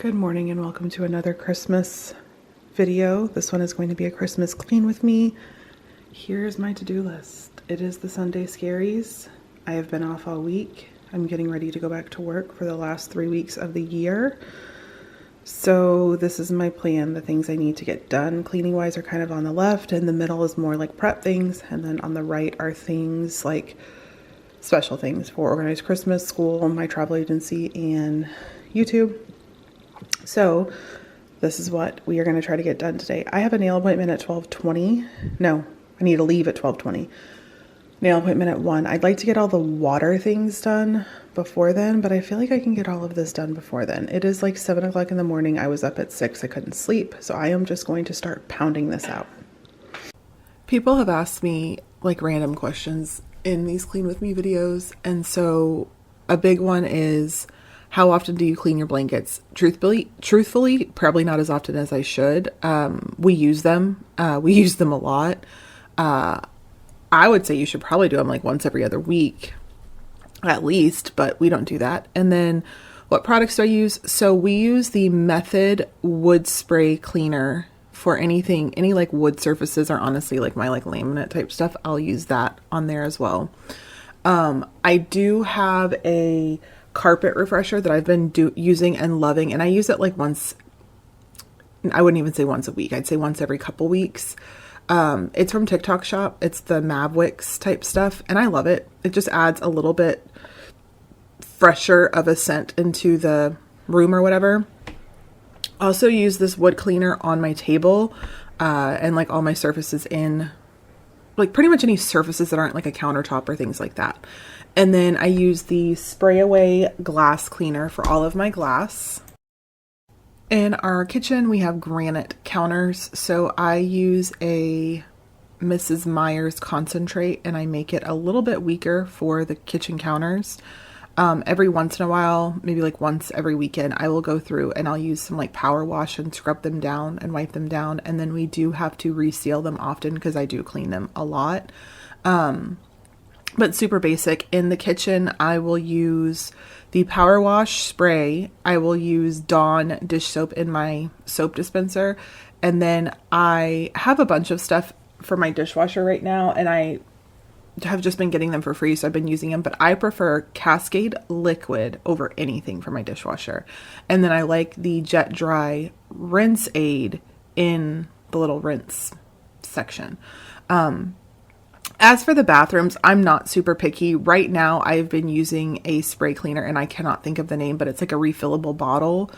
Good morning and welcome to another Christmas video. This one is going to be a Christmas clean with me. Here's my to-do list. It is the Sunday scaries. I have been off all week. I'm getting ready to go back to work for the last 3 weeks of the year. So this is my plan. The things I need to get done cleaning wise are kind of on the left, and the middle is more like prep things, and then on the right are things like special things for Organized Christmas, school, my travel agency, and YouTube. So this is what we are going to try to get done today. I have a nail appointment at 12:20. No, I need to leave at 12:20. Nail appointment at 1. I'd like to get all the water things done before then, but I feel like I can get all of this done before then. It is like 7 o'clock in the morning. I was up at 6. I couldn't sleep. So I am just going to start pounding this out. People have asked me like random questions in these clean with me videos. And so a big one is, how often do you clean your blankets? Truthfully, probably not as often as I should. We use them. We use them a lot. I would say you should probably do them like once every other week at least, but we don't do that. And then what products do I use? So we use the Method wood spray cleaner for anything, any like wood surfaces, or honestly like my like laminate type stuff. I'll use that on there as well. I do have a carpet refresher that I've been using and loving, and I use it like once. I wouldn't even say once a week. I'd say once every couple weeks. It's from TikTok Shop. It's the Mavwicks type stuff, and I love it. It just adds a little bit fresher of a scent into the room or whatever. Also use this wood cleaner on my table, and like all my surfaces in, like pretty much any surfaces that aren't like a countertop or things like that. And then I use the spray away glass cleaner for all of my glass. In our kitchen, we have granite counters. So I use a Mrs. Meyer's concentrate, and I make it a little bit weaker for the kitchen counters. Every once in a while, maybe like once every weekend, I will go through and I'll use some like power wash and scrub them down and wipe them down. And then we do have to reseal them often because I do clean them a lot. But super basic. In the kitchen, I will use the power wash spray. I will use Dawn dish soap in my soap dispenser. And then I have a bunch of stuff for my dishwasher right now, and I have just been getting them for free, so I've been using them. But I prefer Cascade liquid over anything for my dishwasher. And then I like the Jet Dry rinse aid in the little rinse section. As for the bathrooms, I'm not super picky. Right now, I've been using a spray cleaner, and I cannot think of the name, but it's like a refillable bottle,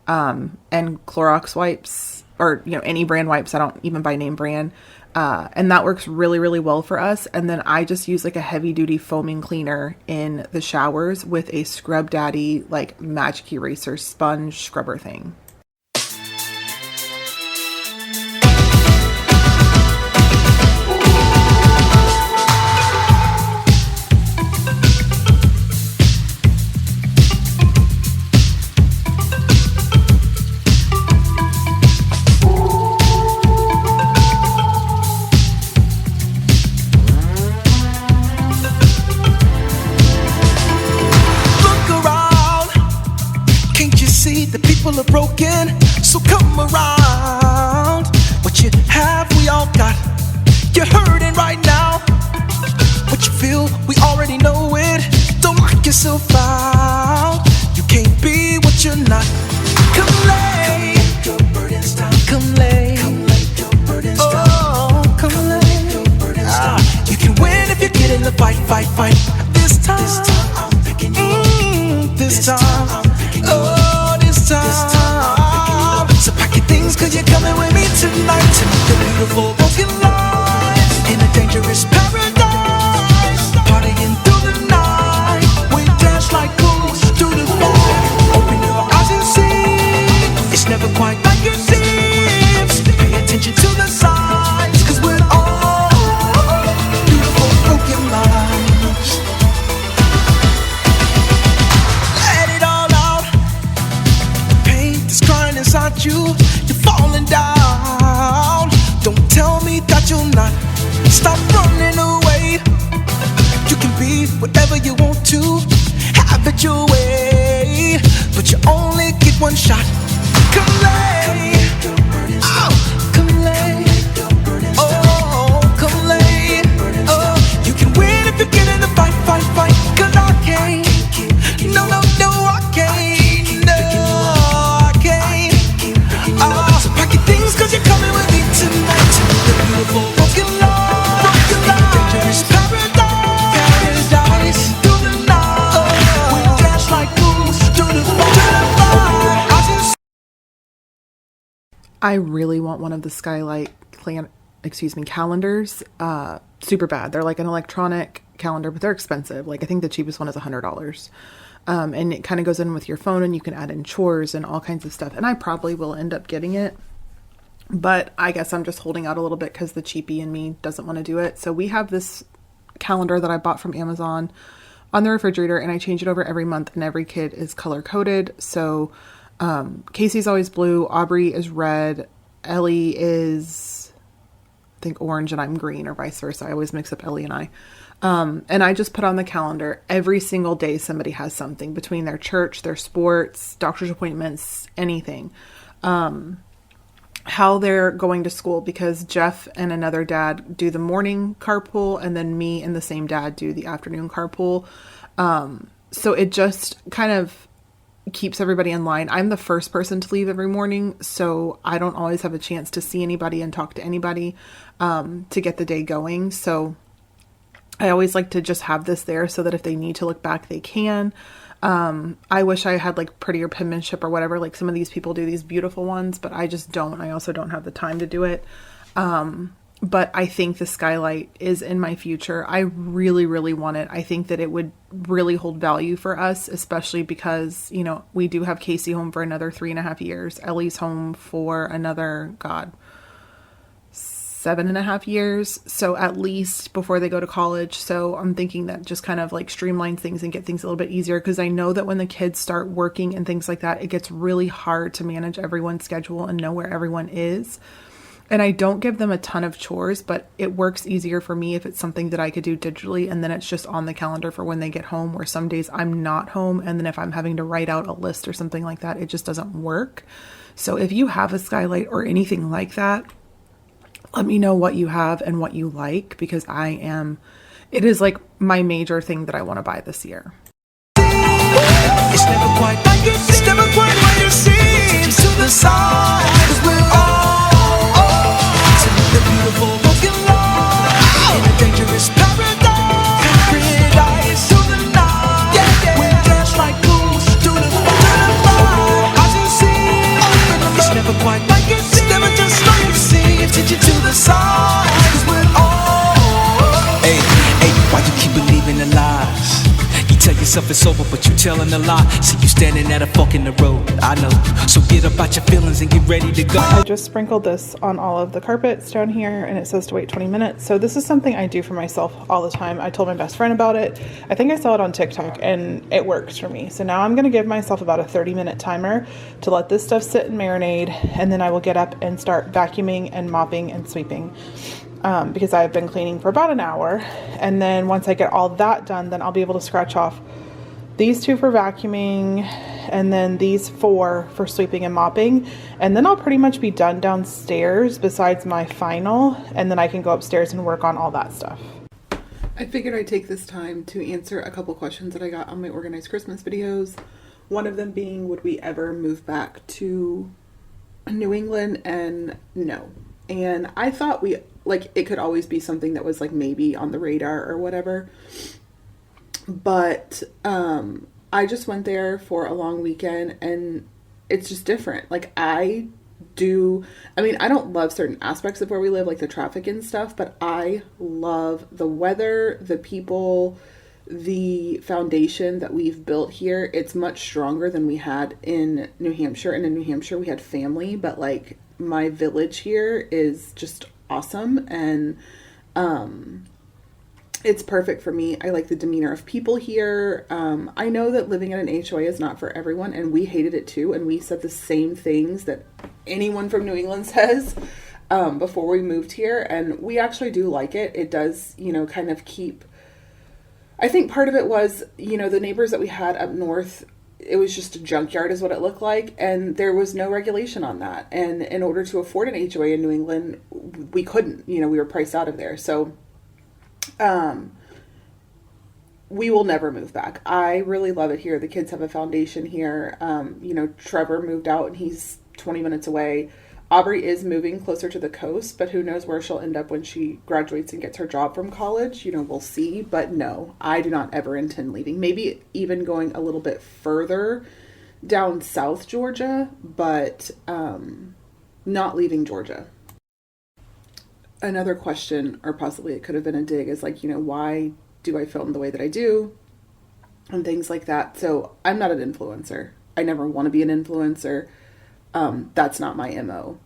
and Clorox wipes, or, you know, any brand wipes. I don't even buy name brand. And that works really, really well for us. And then I just use like a heavy duty foaming cleaner in the showers with a Scrub Daddy, like magic eraser sponge scrubber thing. Are broken, so come around. What you have, we all got. You're hurting right now. What you feel, we already know it. Don't lock yourself out. You can't be what you're not. Come lay your burdens down. Come lay your burdens down. Oh, come lay your burdens down. You can win if you get in the fight. This time I'm picking you. This time I'm picking you. Oh, this time. So pack your things, 'cause you're coming with me tonight to the beautiful broken life in a dangerous paradise. Partying through the night, we dance like fools through the night. Open your eyes and see, it's never quite like it seems. Pay attention to the signs, 'cause we're all beautiful broken lives. Let it all out. The pain that's crying inside you, you're falling down. Don't tell me that you'll not stop running away. You can be whatever you want to, have it your way, but you only get one shot. come lay. Oh, come lay. Oh, come lay. Oh, you can win if you get in the fight, fight, fight. 'Cause I can't. No, no, no, I can't. No, I can't. Oh, so pack your things 'cause you're coming with me tonight. The beautiful broken love, broken love. Dangerous paradise, paradise. Through the night, we dance like fools. Through the fire, I just. I really want one of the skylight calendars. Super bad. They're like an electronic calendar, but they're expensive. Like I think the cheapest one is $100. And it kind of goes in with your phone and you can add in chores and all kinds of stuff. And I probably will end up getting it, but I guess I'm just holding out a little bit because the cheapie in me doesn't want to do it. So we have this calendar that I bought from Amazon on the refrigerator, and I change it over every month, and every kid is color coded. So Casey's always blue, Aubrey is red, Ellie is I think orange, and I'm green, or vice versa. I always mix up Ellie and I. And I just put on the calendar every single day somebody has something between their church, their sports, doctor's appointments, anything. How they're going to school, because Jeff and another dad do the morning carpool, and then me and the same dad do the afternoon carpool. So it just kind of keeps everybody in line. I'm the first person to leave every morning, so I don't always have a chance to see anybody and talk to anybody to get the day going. So I always like to just have this there so that if they need to look back, they can. I wish I had like prettier penmanship or whatever. Like some of these people do these beautiful ones, but I just don't. I also don't have the time to do it. But I think the skylight is in my future. I really, really want it. I think that it would really hold value for us, especially because, you know, we do have Casey home for another 3.5 years. Ellie's home for another, 7.5 years. So at least before they go to college. So I'm thinking that just kind of like streamlines things and get things a little bit easier. Cause I know that when the kids start working and things like that, it gets really hard to manage everyone's schedule and know where everyone is. And I don't give them a ton of chores, but it works easier for me if it's something that I could do digitally. And then it's just on the calendar for when they get home, where some days I'm not home. And then if I'm having to write out a list or something like that, it just doesn't work. So if you have a skylight or anything like that, let me know what you have and what you like, because it is like my major thing that I want to buy this year. It's never quite like it's never quite what it seems to the side. 'Cause we're all to the beautiful broken love in a dangerous paradise. Paradise to the night. Yeah. We dance like fools through the fire. As you see, it's never quite like it seems. It's never just like it seems. Take you to the side. 'Cause we're all. Hey, why you keep believing the lies? You tell yourself it's over, but you telling a lie. See you standing at a fork in the road, I know. So get up out your feelings and get ready to go. I just sprinkled this on all of the carpets down here, and it says to wait 20 minutes. So this is something I do for myself all the time. I told my best friend about it. I think I saw it on TikTok, and it works for me. So now I'm going to give myself about a 30-minute timer to let this stuff sit and marinate, and then I will get up and start vacuuming and mopping and sweeping. Because I've been cleaning for about an hour, and then once I get all that done, then I'll be able to scratch off these 2 for vacuuming, and then these 4 for sweeping and mopping, and then I'll pretty much be done downstairs besides my final, and then I can go upstairs and work on all that stuff. I figured I'd take this time to answer a couple questions that I got on my organized Christmas videos. One of them being, would we ever move back to New England? And no. And I thought it could always be something that was like maybe on the radar or whatever. But I just went there for a long weekend, and it's just different. Like I don't love certain aspects of where we live, like the traffic and stuff, but I love the weather, the people, the foundation that we've built here. It's much stronger than we had in New Hampshire. And in New Hampshire we had family, but like my village here is just awesome, and it's perfect for me. I like the demeanor of people here. I know that living in an HOA is not for everyone, and we hated it too, and we said the same things that anyone from New England says before we moved here, and we actually do like it. It does, kind of keep... I think part of it was, the neighbors that we had up north it was just a junkyard is what it looked like, and there was no regulation on that. And in order to afford an HOA in New England, we couldn't, we were priced out of there. So we will never move back. I really love it here. The kids have a foundation here. Trevor moved out and he's 20 minutes away. Aubrey is moving closer to the coast, but who knows where she'll end up when she graduates and gets her job from college. We'll see. But no, I do not ever intend leaving. Maybe even going a little bit further down South Georgia, but not leaving Georgia. Another question, or possibly it could have been a dig, is like, why do I film the way that I do and things like that? So I'm not an influencer. I never want to be an influencer. That's not my MO.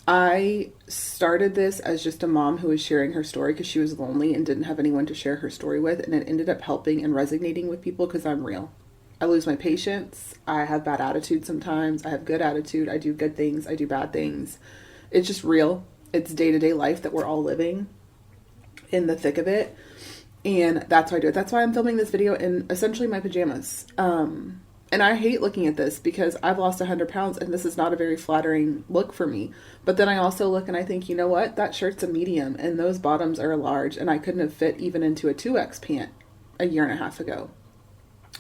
I started this as just a mom who was sharing her story because she was lonely and didn't have anyone to share her story with. And it ended up helping and resonating with people because I'm real. I lose my patience. I have bad attitude sometimes. I have good attitude. I do good things. I do bad things. It's just real. It's day-to-day life that we're all living in the thick of it. And that's why I do it. That's why I'm filming this video in essentially my pajamas. And I hate looking at this because I've lost 100 pounds and this is not a very flattering look for me. But then I also look and I think, you know what? That shirt's a medium and those bottoms are a large and I couldn't have fit even into a 2X pant a year and a half ago.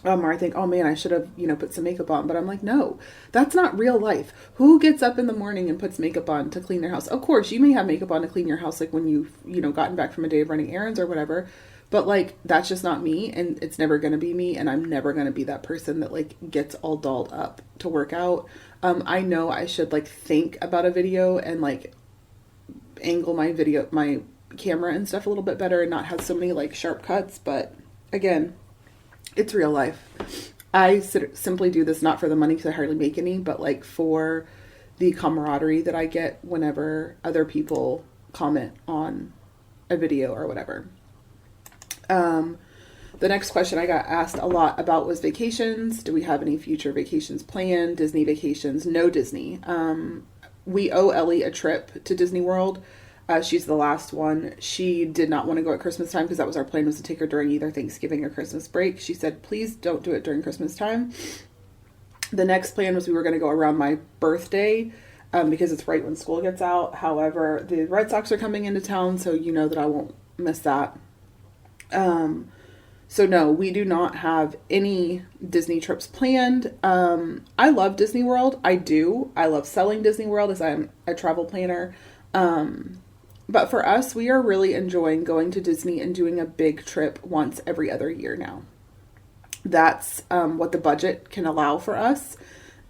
Or I think, oh man, I should have, put some makeup on. But I'm like, no, that's not real life. Who gets up in the morning and puts makeup on to clean their house? Of course, you may have makeup on to clean your house like when you've, gotten back from a day of running errands or whatever. But like, that's just not me and it's never going to be me. And I'm never going to be that person that like gets all dolled up to work out. I know I should like think about a video and like angle my camera and stuff a little bit better and not have so many like sharp cuts. But again, it's real life. I simply do this not for the money because I hardly make any, but like for the camaraderie that I get whenever other people comment on a video or whatever. The next question I got asked a lot about was vacations. Do we have any future vacations planned? Disney vacations? No Disney. We owe Ellie a trip to Disney World. She's the last one. She did not want to go at Christmas time because that was our plan, was to take her during either Thanksgiving or Christmas break. She said, please don't do it during Christmas time. The next plan was we were going to go around my birthday because it's right when school gets out. However, the Red Sox are coming into town, so you know that I won't miss that. So no, we do not have any Disney trips planned. I love Disney World. I do. I love selling Disney World as I'm a travel planner. But for us, we are really enjoying going to Disney and doing a big trip once every other year now. That's what the budget can allow for us.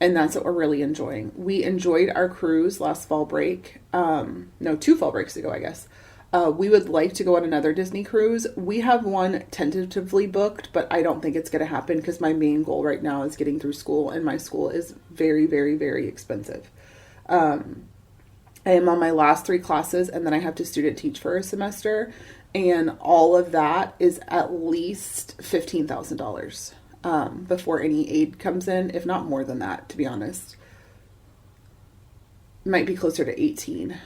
And that's what we're really enjoying. We enjoyed our cruise last fall break. 2 fall breaks ago, I guess. We would like to go on another Disney cruise. We have one tentatively booked, but I don't think it's going to happen because my main goal right now is getting through school, and my school is very, very, very expensive. I am on my last 3 classes, and then I have to student teach for a semester, and all of that is at least $15,000 before any aid comes in, if not more than that, to be honest. Might be closer to 18.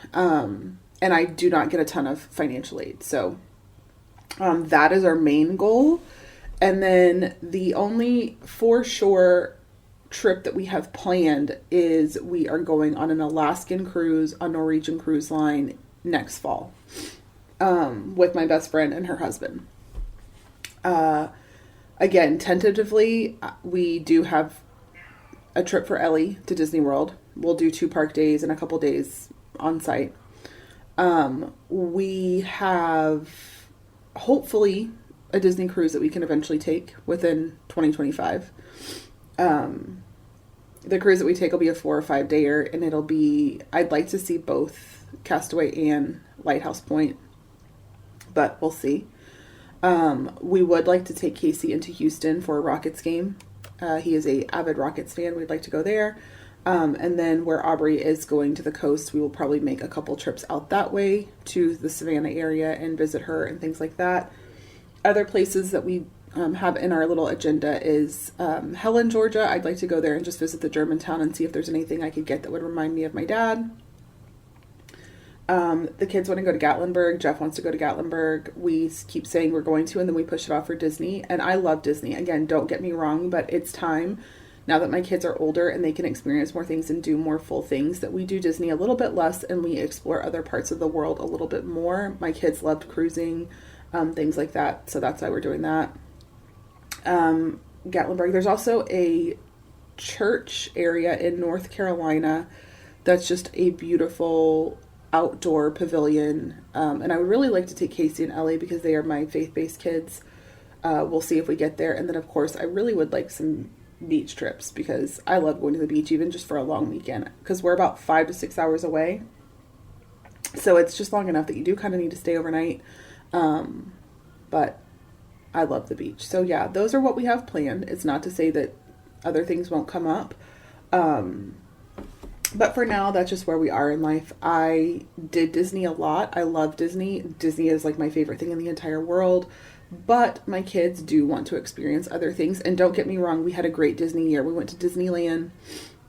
And I do not get a ton of financial aid. So that is our main goal. And then the only for sure trip that we have planned is we are going on an Alaskan cruise on Norwegian Cruise Line next fall with my best friend and her husband. Again, tentatively, we do have a trip for Ellie to Disney World. We'll do 2 park days and a couple days on site. We have hopefully a Disney cruise that we can eventually take within 2025. The cruise that we take will be a 4 or 5 dayer, and I'd like to see both Castaway and Lighthouse Point, but we'll see. We would like to take Casey into Houston for a Rockets game. He is a avid Rockets fan. We'd like to go there. And then where Aubrey is going to the coast, we will probably make a couple trips out that way to the Savannah area and visit her and things like that. Other places that we have in our little agenda is Helen, Georgia. I'd like to go there and just visit the Germantown and see if there's anything I could get that would remind me of my dad. The kids want to go to Gatlinburg. Jeff wants to go to Gatlinburg. We keep saying we're going to, and then we push it off for Disney. And I love Disney. Again, don't get me wrong, but it's time now that my kids are older and they can experience more things and do more full things, that we do Disney a little bit less and we explore other parts of the world a little bit more. My kids loved cruising, things like that. So that's why we're doing that. Gatlinburg. There's also a church area in North Carolina that's just a beautiful outdoor pavilion. And I would really like to take Casey and Ellie because they are my faith-based kids. We'll see if we get there. And then, of course, I really would like some beach trips because I love going to the beach, even just for a long weekend, because we're about 5 to 6 hours away. So it's just long enough that you do kind of need to stay overnight. But I love the beach. So yeah, those are what we have planned. It's not to say that other things won't come up. But for now, that's just where we are in life. I did Disney a lot. I love Disney. Disney is like my favorite thing in the entire world. But my kids do want to experience other things. And don't get me wrong, we had a great Disney year. We went to Disneyland.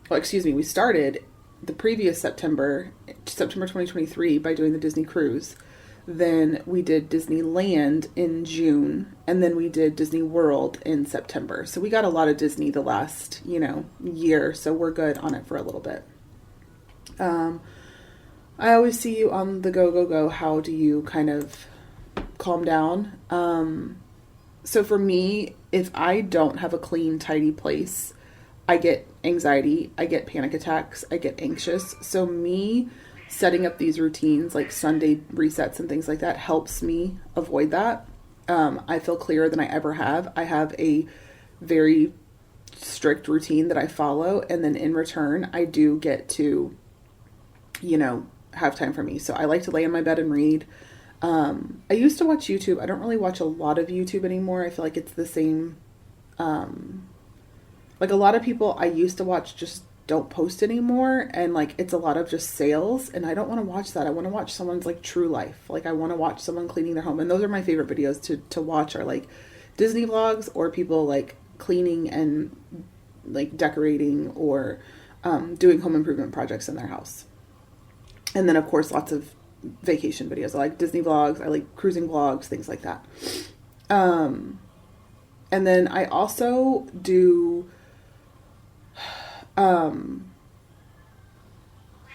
Well, excuse me, we started the previous September 2023, by doing the Disney cruise. Then we did Disneyland in June, and then we did Disney World in September. So we got a lot of Disney the last, year, so we're good on it for a little bit. I always see you on the go, go, go. How do you kind of calm down? So for me, if I don't have a clean, tidy place, I get anxiety, I get panic attacks, I get anxious. So me setting up these routines like Sunday resets and things like that helps me avoid that. I feel clearer than I ever have. I have a very strict routine that I follow, and then in return, I do get to, have time for me. So I like to lay in my bed and read. I used to watch YouTube. I don't really watch a lot of YouTube anymore. I feel like it's the same. Like a lot of people I used to watch just don't post anymore, and like it's a lot of just sales, and I don't want to watch that. I want to watch someone's like true life. Like I want to watch someone cleaning their home, and those are my favorite videos to watch, are like Disney vlogs or people like cleaning and like decorating or doing home improvement projects in their house. And then of course lots of vacation videos. I like Disney vlogs, I like cruising vlogs, things like that. And then I also do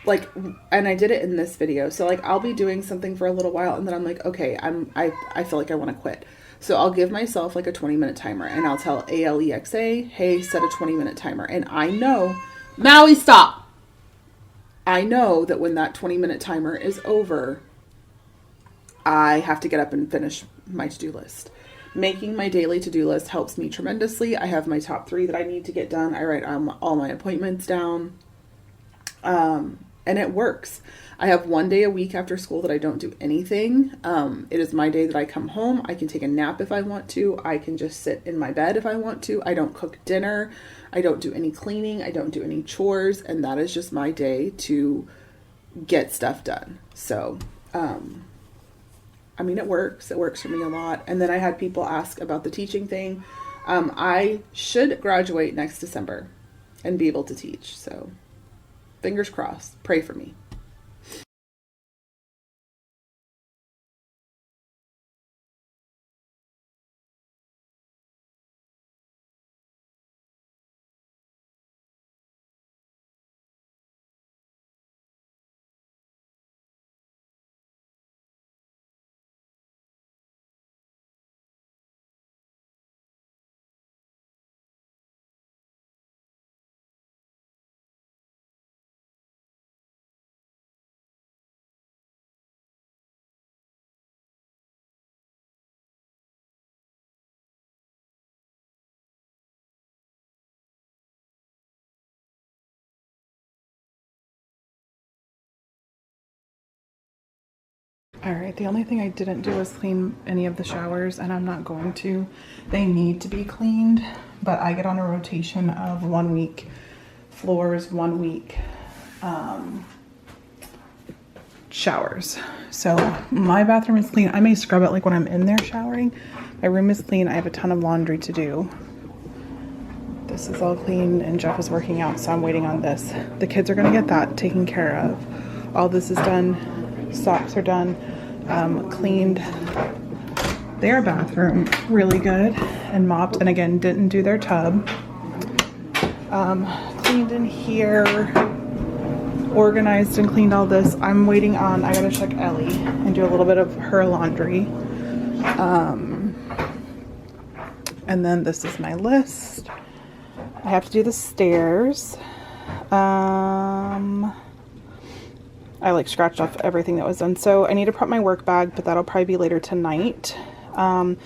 like, and I did it in this video. So like I'll be doing something for a little while and then I'm like, okay, I feel like I want to quit. So I'll give myself like a 20-minute timer and I'll tell Alexa, hey, set a 20-minute timer. And I know, Maui, stop. I know that when that 20-minute timer is over, I have to get up and finish my to-do list. Making my daily to-do list helps me tremendously. I have my top 3 that I need to get done. I write all my appointments down. And it works. I have one day a week after school that I don't do anything. It is my day that I come home. I can take a nap if I want to. I can just sit in my bed if I want to. I don't cook dinner. I don't do any cleaning. I don't do any chores. And that is just my day to get stuff done. So, I mean, it works. It works for me a lot. And then I had people ask about the teaching thing. I should graduate next December and be able to teach. So fingers crossed. Pray for me. All right, the only thing I didn't do was clean any of the showers, and I'm not going to. They need to be cleaned, but I get on a rotation of 1 week floors, 1 week showers. So my bathroom is clean. I may scrub it like when I'm in there showering. My room is clean. I have a ton of laundry to do. This is all clean, and Jeff is working out, so I'm waiting on this. The kids are gonna get that taken care of. All this is done. Socks are done. Cleaned their bathroom really good and mopped, and again didn't do their tub. Cleaned in here, organized and cleaned all this. I'm waiting on, I gotta check Ellie and do a little bit of her laundry. And then this is my list. I have to do the stairs. I like scratched off everything that was done. So I need to prep my work bag, but that'll probably be later tonight. I'm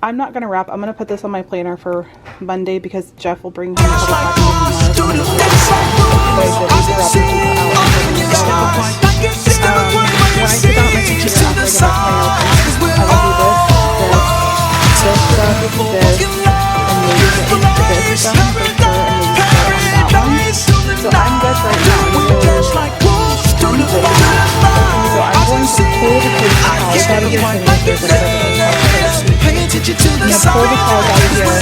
not gonna wrap. I'm gonna put this on my planner for Monday because Jeff will bring home a couple packages tomorrow. When I sit down at my computer after I get back to my notes, I will do this stuff, this, and maybe get this stuff for sure, and maybe start on that one. So I'm good right now. So I'm going to pull the kids' towels out of here and if there's a I'm going to pull the towels out of here